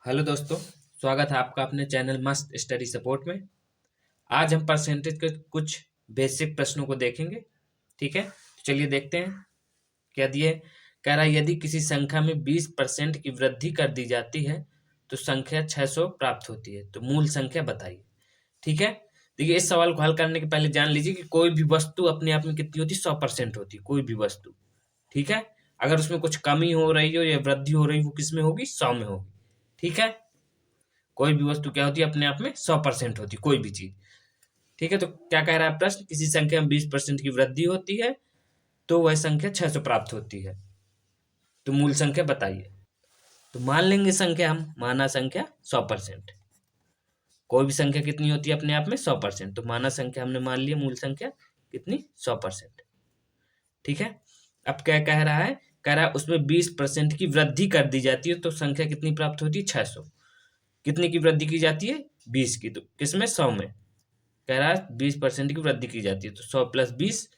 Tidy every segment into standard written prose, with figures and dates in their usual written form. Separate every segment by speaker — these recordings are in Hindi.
Speaker 1: हेलो दोस्तों, स्वागत है आपका अपने चैनल मस्त स्टडी सपोर्ट में। आज हम परसेंटेज के कुछ बेसिक प्रश्नों को देखेंगे। ठीक है, तो चलिए देखते हैं क्या दिए। कह रहा है यदि किसी संख्या में 20% की वृद्धि कर दी जाती है तो संख्या 600 प्राप्त होती है, तो मूल संख्या बताइए। ठीक है, देखिए इस सवाल को हल करने के पहले जान लीजिए कि कोई भी वस्तु अपने आप में कितनी होती है, 100% होती है कोई भी वस्तु। ठीक है, अगर उसमें कुछ कमी हो रही हो या वृद्धि हो रही हो, वो किस में होगी, 100 में होगी। ठीक है, कोई भी वस्तु क्या होती है, अपने आप में 100% होती है कोई भी चीज। ठीक है, तो क्या कह रहा है प्रश्न, किसी संख्या में 20% की वृद्धि होती है तो वह संख्या 600 प्राप्त होती है, तो मूल संख्या बताइए। तो मान लेंगे संख्या, हम माना संख्या 100%। कोई भी संख्या कितनी होती है अपने आप में, 100%। तो माना संख्या हमने मान लिया, मूल संख्या कितनी, 100%। ठीक है, अब क्या कह रहा है, कह रहा है उसमें 20% की वृद्धि कर दी जाती है तो संख्या कितनी प्राप्त होती है, 600। कितने की वृद्धि की जाती है, 20 की, तो किसमें, 100 में। कह रहा है 20% की वृद्धि की जाती है, तो 100 + 20,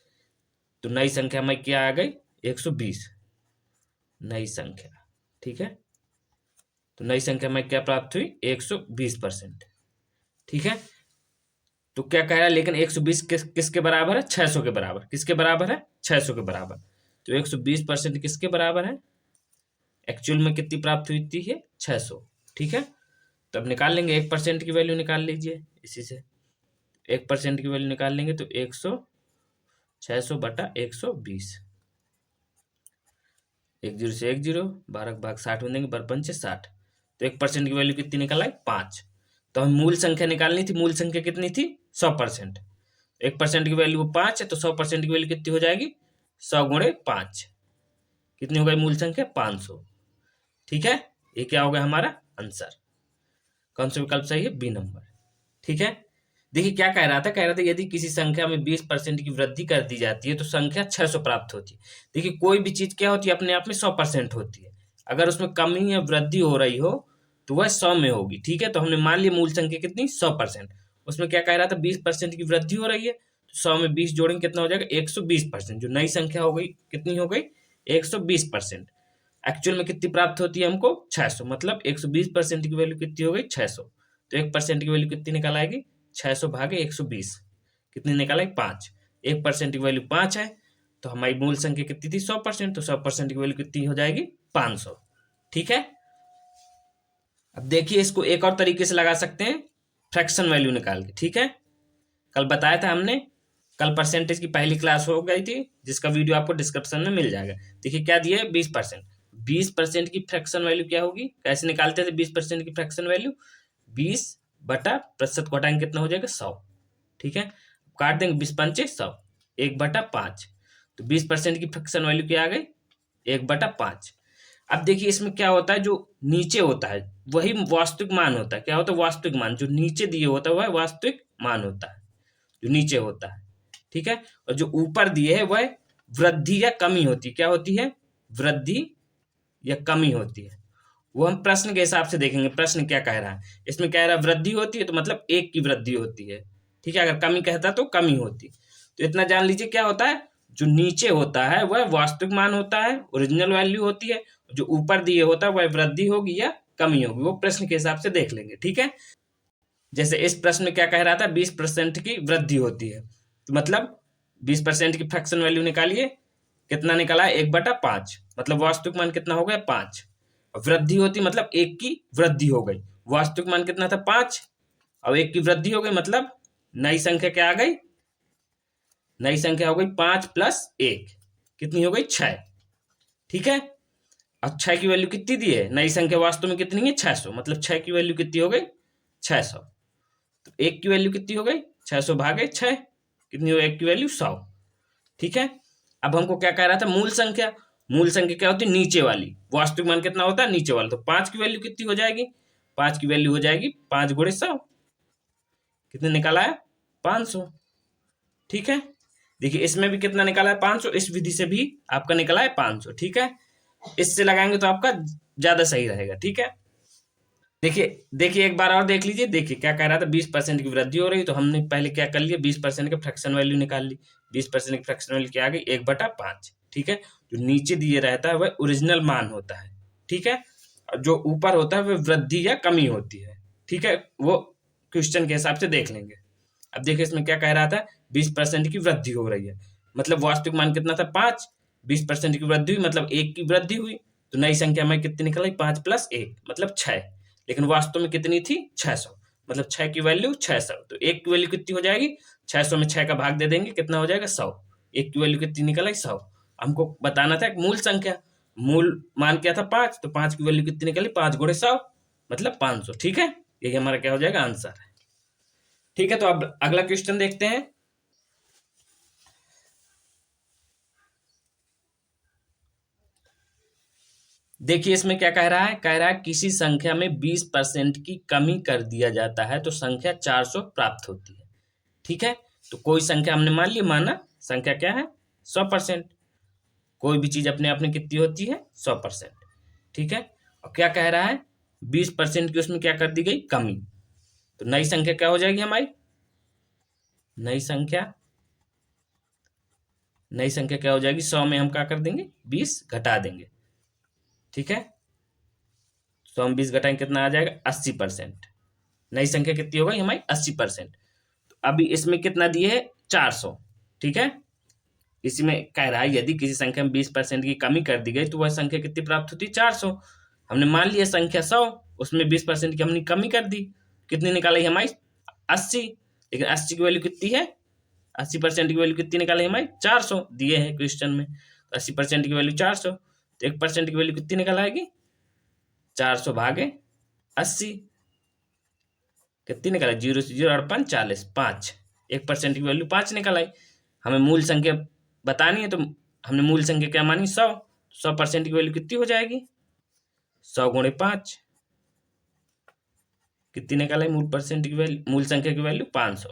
Speaker 1: तो नई संख्या में क्या आ गई, 120 नई संख्या। ठीक है, तो नई संख्या में क्या प्राप्त हुई, 120%। ठीक है, तो क्या कह रहा है, लेकिन 120 किसके बराबर है, 600 के बराबर। किसके बराबर है, 600 के बराबर। तो 120% किसके बराबर है, एक्चुअल में कितनी प्राप्त हुई थी, है 600। ठीक है, तो अब निकाल लेंगे, 1% की वैल्यू निकाल लीजिए इसी से। 1% की वैल्यू निकाल लेंगे तो 600/120, 10 से 10, 12 भाग 60 में देंगे, 12×5 = 60। तो 1% की वैल्यू कितनी निकल आई, 5। तो हम मूल संख्या निकालनी थी, मूल संख्या कितनी थी, 100%। 1% की वैल्यू 5 है, तो 100% की वैल्यू कितनी हो जाएगी, 100 × 5, कितनी हो गई मूल संख्या, 500। ठीक है, ये क्या हो गया हमारा आंसर। कौन सा विकल्प सही है, बी नंबर। ठीक है, देखिए क्या कह रहा था यदि किसी संख्या में 20% की वृद्धि कर दी जाती है तो संख्या 600 प्राप्त होती है। देखिए कोई भी चीज क्या होती है, अपने आप में 100% होती है। अगर उसमें कमी या वृद्धि हो रही हो तो वह 100 में होगी। ठीक है, तो हमने मान लिया मूल संख्या कितनी, 100%। उसमें क्या कह रहा था, 20% की वृद्धि हो रही है, तो 100 में 20 जोड़ेंगे कितना हो जाएगा, 120%। जो नई संख्या हो गई, कितनी हो गई, 120%। एक्चुअल में कितनी प्राप्त होती है हमको, 600। मतलब 120% की वैल्यू कितनी हो गई, 600। तो 1% की वैल्यू कितनी निकल आएगी, 600/120, कितनी निकाला, 5। 1% की वैल्यू 5 है, तो हमारी मूल संख्या कितनी थी, 100%। तो 100% की वैल्यू कितनी हो जाएगी, 500। ठीक है, अब देखिए इसको एक और तरीके से लगा सकते हैं, फ्रैक्शन वैल्यू निकाल के। ठीक है, कल बताया था हमने, कल परसेंटेज की पहली क्लास हो गई थी, जिसका वीडियो आपको डिस्क्रिप्शन में मिल जाएगा। देखिए क्या दिया है, 20%। 20% की फ्रैक्शन वैल्यू क्या होगी, कैसे निकालते थे 20% की फ्रैक्शन वैल्यू, 20/प्रतिशत को हटाएंगे कितना हो जाएगा, 100। ठीक है, काट देंगे, 20×5 = 100, 1/5। तो 20% की फ्रैक्शन वैल्यू क्या आ गई, 1/5। अब देखिए इसमें क्या होता है, जो नीचे होता है वही वास्तविक मान होता है। क्या होता है, वास्तविक मान। जो नीचे दिए होता है वह वास्तविक मान होता है, जो नीचे होता है। ठीक है, और जो ऊपर दिए है वह वृद्धि या कमी होती है। क्या होती है, वृद्धि या कमी होती है। वो हम प्रश्न के हिसाब से देखेंगे, प्रश्न क्या कह रहा है। इसमें कह रहा है वृद्धि होती है, तो मतलब 1 की वृद्धि होती है। ठीक है, अगर कमी कहता तो कमी होती। तो इतना जान लीजिए क्या होता है, जो नीचे होता है वह वास्तविक मान होता है, ओरिजिनल वैल्यू होती है। जो ऊपर दिए होता है वह वृद्धि होगी या कमी होगी, वो प्रश्न के हिसाब से देख लेंगे। ठीक है, जैसे इस प्रश्न में क्या कह रहा था, 20% की वृद्धि होती है, तो मतलब 20% की फ्रैक्शन वैल्यू निकालिए, कितना निकला है, 1/5। मतलब वास्तविक मान कितना हो गया, 5। वृद्धि होती मतलब 1 की वृद्धि हो गई। वास्तविक मान कितना था, 5, और 1 की वृद्धि हो गई, मतलब नई संख्या क्या आ गई, नई संख्या हो गई 5 + 1, कितनी हो गई, 6। ठीक है, अब 6 की वैल्यू कितनी दी है, नई संख्या वास्तव में कितनी है, 600। मतलब 6 की वैल्यू कितनी हो गई, 600। तो 1 की वैल्यू कितनी हो गई, 600/6, कितनी हो, 1 की वैल्यू 100। ठीक है, अब हमको क्या कह रहा था, मूल संख्या। मूल संख्या क्या होती है, नीचे वाली। वास्तविक मान कितना होता है, नीचे वाला। तो 5 की वैल्यू कितनी हो जाएगी, 5 की वैल्यू हो जाएगी 5×100, कितने निकाला है, 500। ठीक है, देखिए इसमें भी कितना निकाला है, 500। इस विधि से भी आपका निकला है 500। ठीक है, इससे लगाएंगे तो आपका ज्यादा सही रहेगा। ठीक है, देखिए देखिए एक बार और देख लीजिए। देखिए क्या कह रहा था, 20% की वृद्धि हो रही, तो हमने पहले क्या कर लिया, 20% के फ्रैक्शन वैल्यू निकाल ली। 20% की फ्रैक्शन वैल्यू क्या आ गई, 1/5। ठीक है, जो नीचे दिए रहता है वह ओरिजिनल मान होता है। ठीक है, जो ऊपर होता है वो वृद्धि या कमी होती है। ठीक है, वो क्वेश्चन के हिसाब से देख लेंगे। अब देखिए इसमें क्या कह रहा था, 20% की वृद्धि हो रही है, मतलब वास्तविक मान कितना था 5, 20% की वृद्धि हुई मतलब 1 की वृद्धि हुई, तो नई संख्या में कितनी निकल आई 5 + 1 मतलब 6, लेकिन वास्तव में कितनी थी 600, मतलब 6 की वैल्यू 600, तो 1 की वैल्यू कितनी हो जाएगी, 600 में 6 का भाग दे देंगे कितना हो जाएगा 100, 1 की वैल्यू कितनी निकल आई 100। हमको बताना था एक मूल संख्या, मूल मान क्या था 5, तो 5 की वैल्यू कितनी निकली 5 × 100 मतलब 500। ठीक है, यही हमारा क्या हो जाएगा आंसर है। ठीक है, तो अब अगला क्वेश्चन देखते हैं। देखिए इसमें क्या कह रहा है, कह रहा है किसी संख्या में 20% की कमी कर दिया जाता है तो संख्या 400 प्राप्त होती है। ठीक है, तो कोई संख्या हमने मान ली, माना संख्या क्या है 100%, कोई भी चीज अपने आप में कितनी होती है 100%। ठीक है, और क्या कह रहा है 20% की उसमें क्या कर दी गई कमी, तो नई संख्या क्या हो जाएगी हमारी, नई संख्या क्या हो जाएगी 100 में हम क्या कर देंगे 20 घटा देंगे। ठीक है, 100 में 20 घटाएंगे कितना आ जाएगा 80%, नई संख्या कितनी हो गई हमारी 80%। तो अभी इसमें कितना दिए है 400। ठीक है, इसमें कह रहा है यदि किसी संख्या में 20% की कमी कर दी गई तो वह संख्या कितनी प्राप्त होती है 400। हमने मान लिया संख्या 100, उसमें 20% की हमने कमी कर दी, कितनी निकाली हमारी 80, लेकिन 80 की वैल्यू कितनी है, 80% की वैल्यू कितनी निकाली हमारी 400 दिए हैं क्वेश्चन में, तो 80% की वैल्यू 400, तो 1% की वैल्यू कितनी निकल आएगी 400 भागे 80, कितनी निकल आई 0 से 0 और 5 40, 5, 1% की वैल्यू 5 निकल आई। हमें मूल संख्या बतानी है तो हमने मूल संख्या क्या मानी 100, 100% की वैल्यू कितनी हो जाएगी 100 × 5, कितनी निकल आई मूल परसेंट की वैल्यू, मूल संख्या की वैल्यू 500।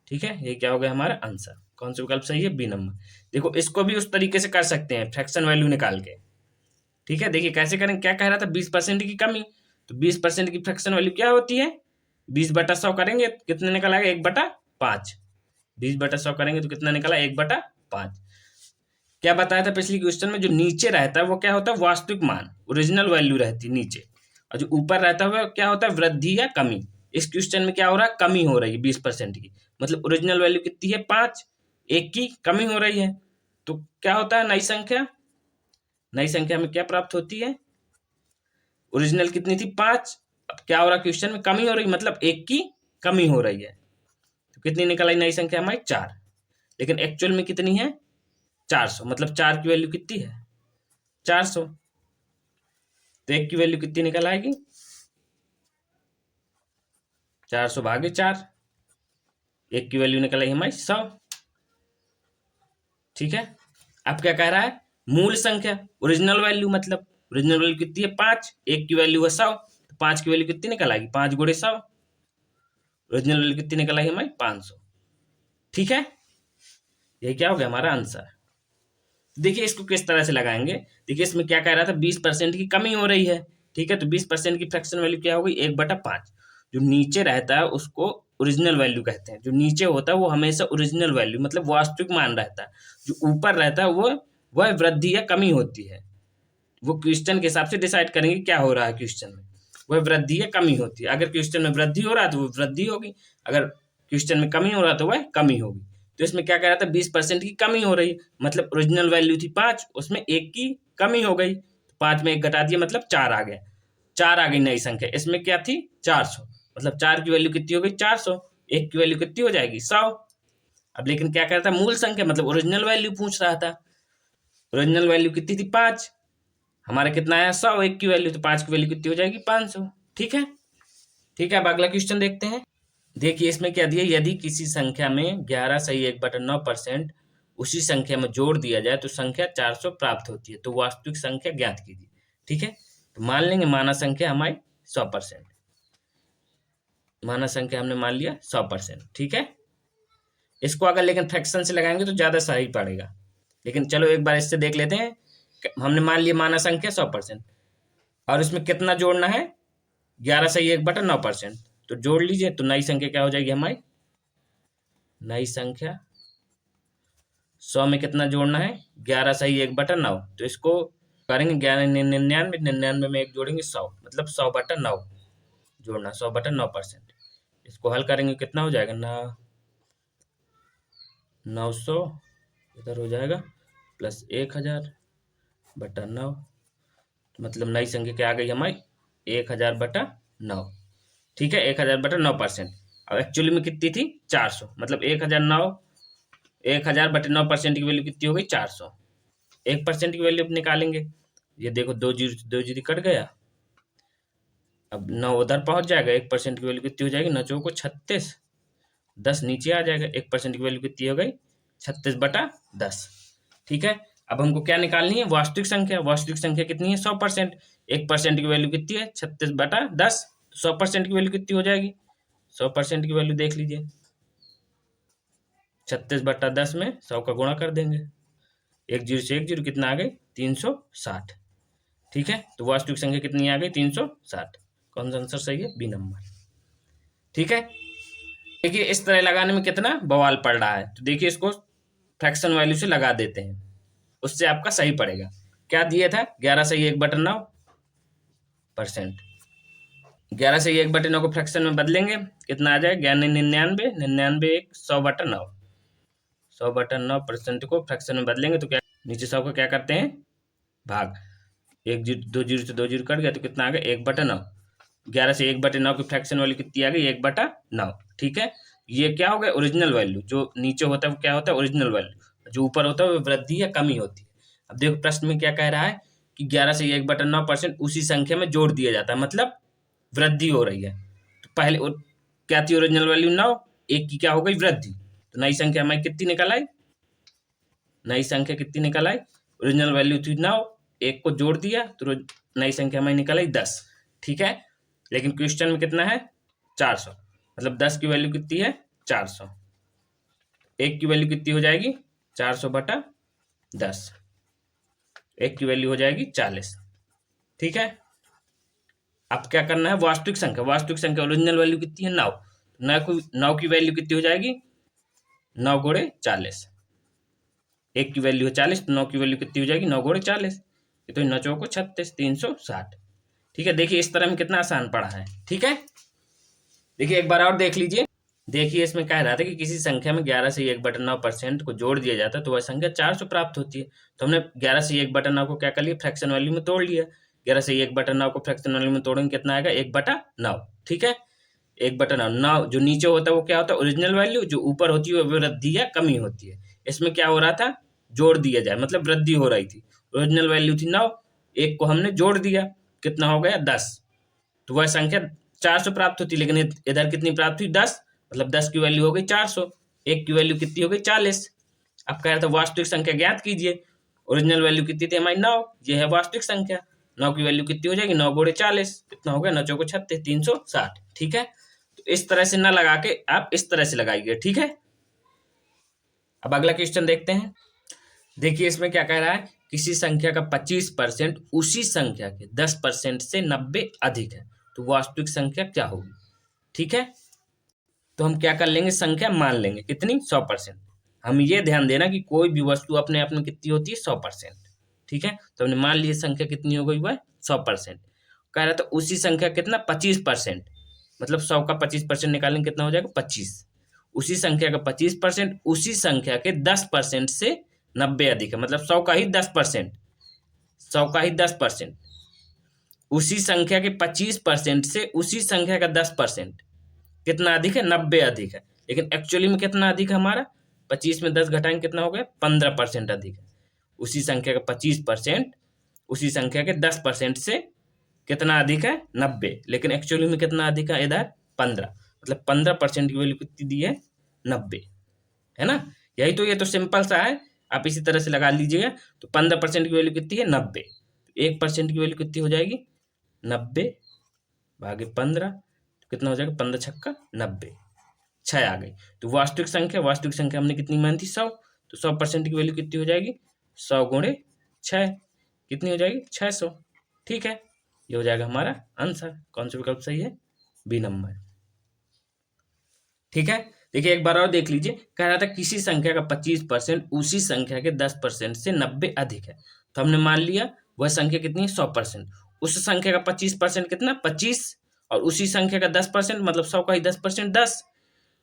Speaker 1: ठीक है, ये क्या हो गया हमारा आंसर, कौन सा विकल्प सही है बी नंबर। देखो इसको भी उस तरीके से कर सकते हैं फ्रैक्शन वैल्यू निकाल के। ठीक है, देखिए कैसे करें, क्या कह रहा था 20% की कमी, तो 20% की फ्रैक्शन वैल्यू क्या होती है 20/100 करेंगे कितने निकल आएगा 1/5, 20/100 करेंगे तो कितना निकला 1/5। क्या बताया था पिछली क्वेश्चन में, जो नीचे रहता है वो क्या होता है वास्तविक मान, ओरिजिनल वैल्यू रहती है नीचे, और जो ऊपर रहता है वो क्या होता है वृद्धि या कमी। इस क्वेश्चन में क्या हो रहा है कमी हो रही है 20% की, मतलब ओरिजिनल वैल्यू कितनी है 5, 1 की कमी हो रही है, तो क्या होता है नई संख्या, नई संख्या में क्या प्राप्त होती है, ओरिजिनल कितनी थी 5, अब क्या हो रहा है क्वेश्चन में कमी हो रही मतलब 1 की कमी हो रही है, तो कितनी निकल आई नई संख्या हमारी 4, लेकिन एक्चुअल में कितनी है 400, मतलब 4 की वैल्यू कितनी है 400, तो 1 की वैल्यू कितनी निकल आएगी 400 भागे 4, 1 की वैल्यू निकल आई हमारी 100। ठीक है, अब क्या कह रहा है मूल संख्या ओरिजिनल वैल्यू, मतलब ओरिजिनल वैल्यू कितनी है 5, 1 की वैल्यू है 100, तो 5 की वैल्यू कितनी निकल आएगी 5 × 100, ओरिजिनल वैल्यू कितनी निकल आई हमारी 500। ठीक है, ये क्या हो गया हमारा आंसर। देखिए इसको किस तरह से लगाएंगे, देखिए इसमें क्या कह रहा था 20% की कमी हो रही है। ठीक है, तो 20% की फ्रैक्शन वैल्यू क्या हो गई 1/5, जो नीचे रहता है उसको ओरिजिनल वैल्यू कहते हैं, जो नीचे होता है वो हमेशा ओरिजिनल वैल्यू मतलब वास्तविक मान रहता है, जो ऊपर रहता है वो वह वृद्धि या कमी होती है, वो क्वेश्चन के हिसाब से डिसाइड करेंगे क्या हो रहा है क्वेश्चन में, वह वृद्धि या कमी होती है। अगर क्वेश्चन में वृद्धि हो रहा है तो वो वृद्धि होगी, अगर क्वेश्चन में कमी हो रहा है तो वह कमी होगी। तो इसमें क्या कह रहा था 20% की कमी हो रही, मतलब ओरिजिनल वैल्यू थी 5, उसमें 1 की कमी हो गई, 5 में 1 घटा दिया मतलब 4 आ गया, 4 आ गई नई संख्या, इसमें क्या थी 400, मतलब 4 की वैल्यू कितनी हो गई 400, 1 की वैल्यू कितनी हो जाएगी 100। अब लेकिन क्या कह रहा था मूल संख्या मतलब ओरिजिनल वैल्यू पूछ रहा था, ओरिजिनल वैल्यू कितनी थी 5, हमारा कितना आया 100, 1 की वैल्यू, तो 5 की वैल्यू कितनी हो जाएगी 500। ठीक है, ठीक है, अब अगला क्वेश्चन देखते हैं। देखिए इसमें क्या दिया, यदि किसी संख्या में 11 सही 1/9% उसी संख्या में जोड़ दिया जाए तो संख्या 400 प्राप्त होती है, तो वास्तविक संख्या ज्ञात कीजिए। ठीक है, तो मान लेंगे माना संख्या हमारी 100%, माना संख्या हमने मान लिया 100%। ठीक है, इसको अगर लेकिन फ्रैक्शन से लगाएंगे तो ज्यादा सही पड़ेगा, लेकिन चलो एक बार इससे देख लेते हैं। हमने मान लिया माना संख्या 100%, और इसमें कितना जोड़ना है 11 सही 1/9%, तो जोड़ लीजिए, तो नई संख्या क्या हो जाएगी हमारी, नई संख्या 100 में कितना जोड़ना है 11 सही 1/9, तो इसको करेंगे 11 99 में एक जोड़ेंगे 100, मतलब 100/9 जोड़ना, 100/9%। इसको हल करेंगे कितना हो जाएगा ना, 900 इधर हो जाएगा प्लस 1000/9, मतलब नई संख्या क्या आ गई हमारी 1000/9। ठीक है, 1000/9%। अब एक्चुअली में कितनी थी 400, मतलब 1000/9% की वैल्यू कितनी हो गई 400। 1% की वैल्यू निकालेंगे, ये देखो 2 जीरो कट गया, अब 9 उधर पहुंच जाएगा, 1% की वैल्यू कितनी हो जाएगी 9 चौको 36, 10 नीचे आ जाएगा, 1% की वैल्यू कितनी हो गई 36/10। ठीक है, अब हमको क्या निकालनी है वास्तविक संख्या, वास्तविक संख्या कितनी है 100%, 1% की वैल्यू कितनी है 36/10, 100% की वैल्यू कितनी हो जाएगी, 100% की वैल्यू देख लीजिए, 36/10 में 100 का गुणा कर देंगे, 1 0 से 1 0 कितना आ गई 360। ठीक है, तो वास्तविक संख्या कितनी आ गई 360। कौन सा आंसर सही है, बी नंबर। ठीक है, देखिए इस तरह लगाने में कितना बवाल पड़ रहा है, तो देखिए इसको फ्रैक्शन वैल्यू से लगा देते हैं, उससे आपका सही पड़ेगा। क्या दिया था 11 से 1/9%, 11 से 1/9 को फ्रैक्शन में बदलेंगे कितना आ जाएगा 99 99 1 100/9, 100/9% को फ्रैक्शन में बदलेंगे तो क्या नीचे 100 को क्या करते हैं भाग, 2 0 से 2 0 कट गया तो कितना आ गया 1/9, 11 से 1/9 की फ्रैक्शन वैल्यू कितनी आ गई 1/9। ठीक है, ये क्या हो गया ओरिजिनल वैल्यू, जो नीचे होता है वो क्या होता है ओरिजिनल वैल्यू, जो ऊपर होता है वो वृद्धि या कमी होती है। अब देखो प्रश्न में क्या कह रहा है कि 11 से 1/9% उसी संख्या में जोड़ दिया जाता है, मतलब वृद्धि हो रही है। तो पहले क्या थी ओरिजिनल वैल्यू 9, 1 की क्या हो गई वृद्धि, तो नई संख्या हमारी कितनी निकल आई, नई संख्या कितनी निकल आई, ओरिजिनल वैल्यू थी 9, 1 को जोड़ दिया तो नई संख्या हमारी निकल आई 10। ठीक है, लेकिन क्वेश्चन में कितना है 400, मतलब 10 की वैल्यू कितनी है 400, 1 की वैल्यू कितनी हो जाएगी 400/10, 1 की वैल्यू हो जाएगी 40। ठीक है, अब क्या करना है वास्तविक संख्या, वास्तविक संख्या ओरिजिनल वैल्यू कितनी है 9, 9 की वैल्यू कितनी हो जाएगी 9 गुणे 40, 1 की वैल्यू है 40 तो 9 की वैल्यू कितनी हो जाएगी 9 गुणे 40, ये तो 9 चौको 36, 360। ठीक है, देखिए इस तरह में कितना आसान पड़ा है। ठीक है, देखिए एक बार और देख लीजिए, देखिए इसमें कह रहा था कि किसी संख्या में 11 से 1/9% को जोड़ दिया जाता है तो वह संख्या 400 प्राप्त होती है। तो हमने 11 से 1/9 को क्या कर लिया फ्रैक्शन वैल्यू में तोड़ लिया, 11 से 1/9 को फ्रैक्शन वैल्यू में तोड़ेंगे कितना आएगा 1/9। ठीक है, 1/9, 9 जो नीचे होता है वो क्या होता है ओरिजिनल वैल्यू, जो ऊपर होती है वो वृद्धि या कमी होती है। इसमें क्या हो रहा था जोड़ दिया जाए, मतलब वृद्धि हो रही थी, ओरिजिनल वैल्यू थी 9, 1 को हमने जोड़ दिया कितना हो गया 10, तो वह संख्या 400 प्राप्त होती, लेकिन इधर कितनी प्राप्त हुई 10, मतलब 10 की वैल्यू हो गई 400, 1 की वैल्यू कितनी हो गई 40। अब कह रहा था वास्तविक संख्या ज्ञात कीजिए, ओरिजिनल वैल्यू कितनी थी हमारी 9, ये है वास्तविक संख्या, 9 की वैल्यू कितनी हो जाएगी 9 गुणे 40, कितना हो गया 9 चौको 36, 360। ठीक है, तो इस तरह से ना लगा के आप इस तरह से लगाइए। ठीक है, अब अगला क्वेश्चन देखते हैं। देखिए इसमें क्या कह रहा है किसी संख्या का 25% उसी संख्या के 10% से 90 अधिक है तो वास्तविक संख्या क्या होगी। ठीक है, तो हम क्या कर लेंगे संख्या मान लेंगे कितनी 100%। हम ये ध्यान देना कि कोई भी वस्तु अपने आप में कितनी होती है 100%। ठीक है, तो हमने मान लिया संख्या कितनी हो गई वह 100%, कह रहा था उसी संख्या कितना 25%, मतलब 100 का 25% निकालेंगे कितना हो जाएगा 25, उसी संख्या का 25% उसी संख्या के 10% से 90 अधिक है, मतलब 100 का ही 10%, 100 का ही 10%, उसी संख्या के 25% से उसी संख्या का 10% कितना अधिक है 90 अधिक है, लेकिन एक्चुअली में कितना अधिक है हमारा 25 में 10 घटाएंगे कितना हो गया 15% अधिक है, उसी संख्या का 25% उसी संख्या के 10% से कितना अधिक है 90, लेकिन एक्चुअली में कितना अधिक है इधर 15, मतलब 15% की वैल्यू कितनी दी है 90, है ना। यही तो, ये तो सिंपल सा है, आप इसी तरह से लगा लीजिएगा। तो 15% की वैल्यू कितनी है 90, 1% की वैल्यू कितनी हो जाएगी 90 भागे 15, तो कितना हो जाएगा 15 छक्का 90, 6 आ गई। तो वास्तविक संख्या हमने कितनी मानी थी 100, तो 100% की वैल्यू कितनी हो जाएगी 100 गुणे 6, कितनी हो जाएगी 600। ठीक है, ये हो जाएगा हमारा आंसर। कौन सा विकल्प सही है, बी नंबर। ठीक है, देखिए एक बार और देख लीजिए, कह रहा था किसी संख्या का 25% उसी संख्या के 10% से 90 अधिक है, तो हमने मान लिया वह संख्या कितनी है 100%। उस संख्या का 25% कितना 25, और उसी संख्या का 10% मतलब 100 का ही 10% 10।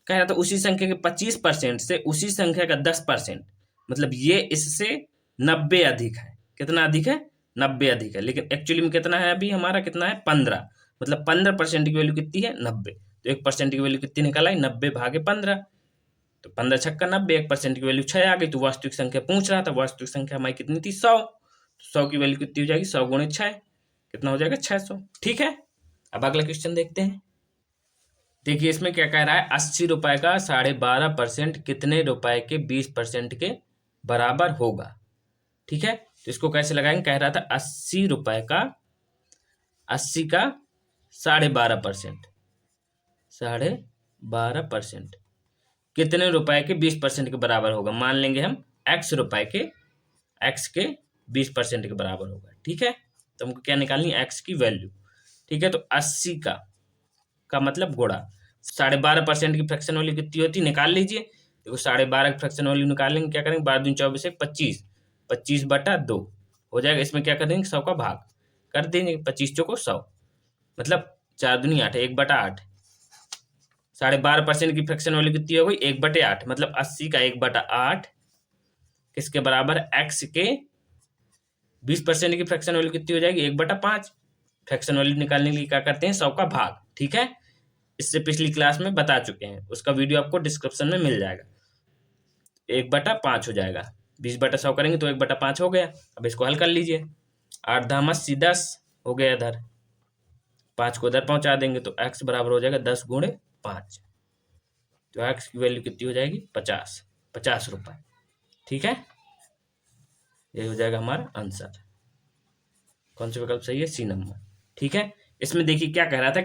Speaker 1: कह रहा था उसी संख्या के 25% से उसी संख्या का 10%, मतलब ये इससे 90 अधिक है। कितना अधिक है 90 अधिक है, लेकिन एक्चुअली में कितना है अभी हमारा कितना है 15, मतलब 15% की वैल्यू कितनी है 90। तो 1% की वैल्यू कितनी निकल आई 90 भागे 15, तो 15 छक्का 90, 1% की वैल्यू 6 आ गई। तो वास्तविक संख्या पूछ रहा था, वास्तविक संख्या हमारी कितनी थी 100। 100 की वैल्यू कितनी हो जाएगी 100 गुणे 6, कितना हो जाएगा 600। ठीक है, अब अगला क्वेश्चन देखते हैं। देखिए इसमें क्या कह रहा है 80 रुपए का 12.5% कितने रुपए के 20% के बराबर होगा। ठीक है, तो इसको कैसे लगाएंगे। कह रहा था 80 रुपए का 80 का 12.5%, 12.5% कितने रुपए के 20% के बराबर होगा। मान लेंगे हम x रुपए के x के 20% के बराबर होगा। ठीक है, तो हमको क्या निकालनी है x की वैल्यू। ठीक है, तो 80 का मतलब गुणा 12.5% की फ्रैक्शन वैल्यू कितनी होती है निकाल लीजिए। देखो 12.5 की फ्रैक्शन वैल्यू निकालेंगे, क्या करेंगे 12 दूनी 24 है 25, 25/2 हो जाएगा। इसमें क्या कर देंगे 100 का भाग कर देंगे, 25 चौको 100, मतलब 4 दूनी 8 1/8। 12.5% की फ्रैक्शन वैल्यू कितनी हो गई 1/8, मतलब 80 का 1/8 किसके बराबर है x के 20% की फ्रैक्शन वैल्यू कितनी हो जाएगी 1/5। फ्रैक्शन वैल्यू निकालने के लिए क्या करते हैं 100 का भाग। ठीक है, इससे पिछली क्लास में बता चुके हैं, उसका वीडियो आपको डिस्क्रिप्शन में मिल जाएगा। 1/5 हो जाएगा, 20/100 करेंगे तो 1/5 हो गया। अब इसको हल कर लीजिए, 8 दाम 80 10 हो गया, इधर 5 को इधर पहुंचा देंगे तो x बराबर हो जाएगा 10 गुणे 5, तो x की वैल्यू कितनी हो जाएगी 50 रुपए। ठीक है, यही हो जाएगा हमारा आंसर। कौन सा विकल्प सही है सी नंबर। ठीक है, इसमें देखिए क्या कह रहा था,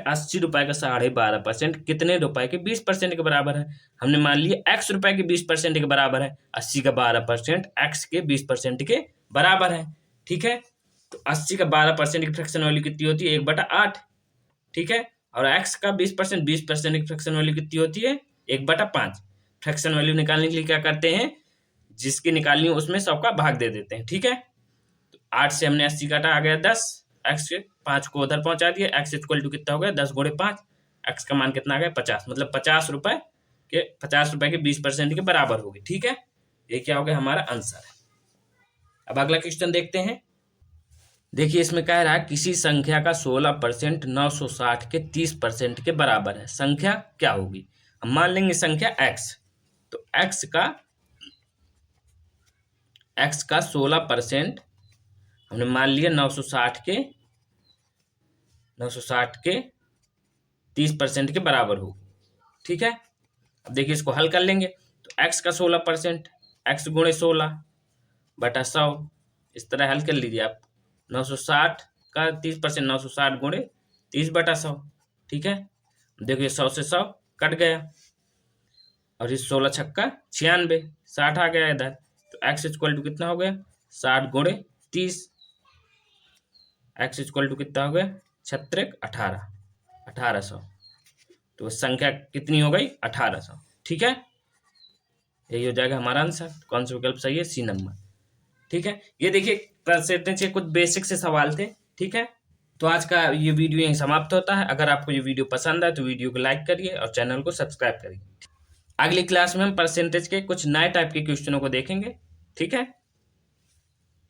Speaker 1: 80 रुपए का 12.5% कितने रुपए के 20% के बराबर है। हमने मान लिया x रुपए के 20% के बराबर है, 80 का 12% x के 20% के बराबर है। ठीक है, तो 80 का 12% की फ्रैक्शन वैल्यू कितनी होती है 1/8। ठीक है, और x का 20% की फ्रैक्शन वैल्यू कितनी होती है 1/5। फ्रैक्शन वैल्यू निकालने के लिए क्या करते हैं, जिसकी निकालनी हो उसमें 100 का भाग दे देते हैं। ठीक है, 8 से हमने 80 काटा, आ गया 10, x के 5 को उधर पहुंचा दिया, x इक्वल टू कितना हो गया 10 गुणे 5, x का मान कितना आ गया 50, मतलब 50 रुपए के 20% के बराबर होगी। ठीक है, ये क्या हो गया हमारा आंसर है। अब अगला क्वेश्चन देखते हैं। देखिए इसमें कह रहा है किसी संख्या का 16% 960 के 30% के बराबर है, संख्या क्या होगी। हम मान लेंगे संख्या x, तो x का 16% हमने मान लिया 960 के 30% के बराबर होगी। ठीक है, अब देखिए इसको हल कर लेंगे, तो x का 16% x गुणे 16/100, इस तरह हल कर लीजिए आप। 960 का 30% 960 गुणे 30/100। ठीक है, देखिए 100 से 100 कट गया, और इस 16 छक्का 96, 60 आ गया इधर, तो x इक्वल टू कितना हो गया 60 गुणे 30, x इक्वल टू कितना हो गया 36 18, 1800, तो संख्या कितनी हो गई 1800। ठीक है, यही हो जाएगा हमारा आंसर। कौन सा विकल्प सही है सी नंबर। ठीक है, ये देखिए परसेंटेज के कुछ बेसिक से सवाल थे। ठीक है, तो आज का ये वीडियो यहीं समाप्त होता है। अगर आपको ये वीडियो पसंद आए तो वीडियो को लाइक करिए और चैनल को सब्सक्राइब करिए। अगली क्लास में हम परसेंटेज के कुछ नए टाइप के क्वेश्चनों को देखेंगे। ठीक है।